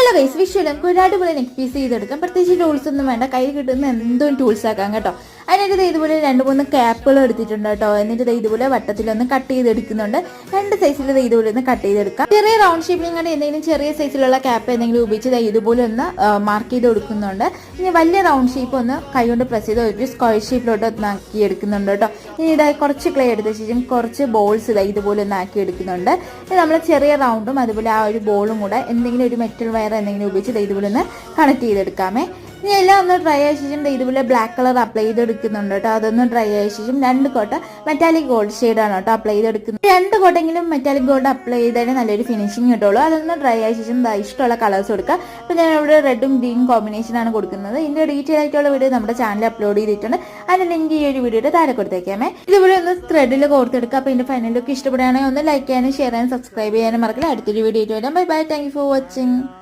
Hello guys, വിഷുവിൽ നമുക്ക് ഒരു അടിപൊളി നെക്ക് പീസ് ചെയ്തെടുക്കാം. പ്രത്യേകിച്ച് ടൂൾസ് ഒന്നും വേണ്ട, കയ്യിൽ കിട്ടുന്ന എന്തും ടൂൾസ് ആക്കാം കേട്ടോ. അതിനായിട്ട് ഇതുപോലെ 2-3 ക്യാപ്പുകൾ എടുത്തിട്ടുണ്ട് കേട്ടോ. എന്നിട്ട് ഇതുപോലെ വട്ടത്തിലൊന്ന് കട്ട് ചെയ്തെടുക്കുന്നുണ്ട്. 2 സൈസിൽ ഇതുപോലെ ഒന്ന് കട്ട് ചെയ്തെടുക്കാം. ചെറിയ റൗണ്ട് ഷേപ്പിൽ കണ്ട് എന്തെങ്കിലും ചെറിയ സൈസിലുള്ള ക്യാപ്പ് എന്തെങ്കിലും ഉപയോഗിച്ച് ഇതുപോലെ ഒന്ന് മാർക്ക് ചെയ്ത് കൊടുക്കുന്നുണ്ട്. ഇനി വലിയ റൗണ്ട് ഷേപ്പ് ഒന്ന് കൈകൊണ്ട് പ്രസ് ചെയ്ത് ഒരു സ്ക്വയർ ഷേപ്പിലോട്ട് ഒന്ന് ആക്കി എടുക്കുന്നുണ്ട് കേട്ടോ. ഇനി ഇതായി കുറച്ച് ക്ലേ എടുത്ത ശേഷം കുറച്ച് ബോൾസ് ഇതുപോലെ ഒന്ന് ആക്കി എടുക്കുന്നുണ്ട്. ഇനി നമ്മൾ ചെറിയ റൗണ്ടും അതുപോലെ ആ ഒരു ബോളും കൂടെ എന്തെങ്കിലും ഒരു മെറ്റൽ വയർ എന്തെങ്കിലും ഉപയോഗിച്ച് ഇതുപോലെ ഒന്ന് കണക്ട് ചെയ്തെടുക്കാമേ. ഇനി എല്ലാം ഒന്ന് ഡ്രൈ ആയ ശേഷം ഇതുപോലെ ബ്ലാക്ക് കളർ അപ്ലൈ ചെയ്തെടുക്കുന്നുണ്ട് കേട്ടോ. അതൊന്ന് ഡ്രൈ ആയ ശേഷം 2 കോട്ട മെറ്റാലിക് ഗോൾഡ് ഷെയ്ഡാണ് കേട്ടോ അപ്ലൈ ചെയ്തെടുക്കുന്നത്. 2 കോട്ടെങ്കിലും മെറ്റാലിക് ഗോൾഡ് അപ്ലൈ ചെയ്താലേ നല്ലൊരു ഫിനിഷിങ് കിട്ടുള്ളൂ. അതൊന്ന് ഡ്രൈ ആയ ശേഷം ഇഷ്ടമുള്ള കളേഴ്സ് കൊടുക്കുക. അപ്പോൾ ഞാൻ ഇവിടെ റെഡും ഗ്രീൻ കോമ്പിനേഷനാണ് കൊടുക്കുന്നത്. ഇതിൻ്റെ ഡീറ്റെയിൽ ആയിട്ടുള്ള വീഡിയോ നമ്മുടെ ചാനലിൽ അപ്ലോഡ് ചെയ്തിട്ടുണ്ട്. അതിൻ്റെ ലിങ്ക് ഈ ഒരു വീഡിയോയുടെ താഴെ കൊടുത്തേക്കാമേ. ഇതുപോലെ ഒന്ന് ത്രെഡിൽ കോർത്തെടുക്കുക. അപ്പോൾ ഇതിൻ്റെ ഫൈനൽ ലുക്ക് ഇഷ്ടപ്പെടുകയാണെങ്കിൽ ഒന്ന് ലൈക്ക് ചെയ്യാനും ഷെയർ ചെയ്യാനും സബ്സ്ക്രൈബ് ചെയ്യാനും മറക്കില്ല. അടുത്തൊരു വീഡിയോ ആയിട്ട് വരാം. Bye bye, thank you for watching.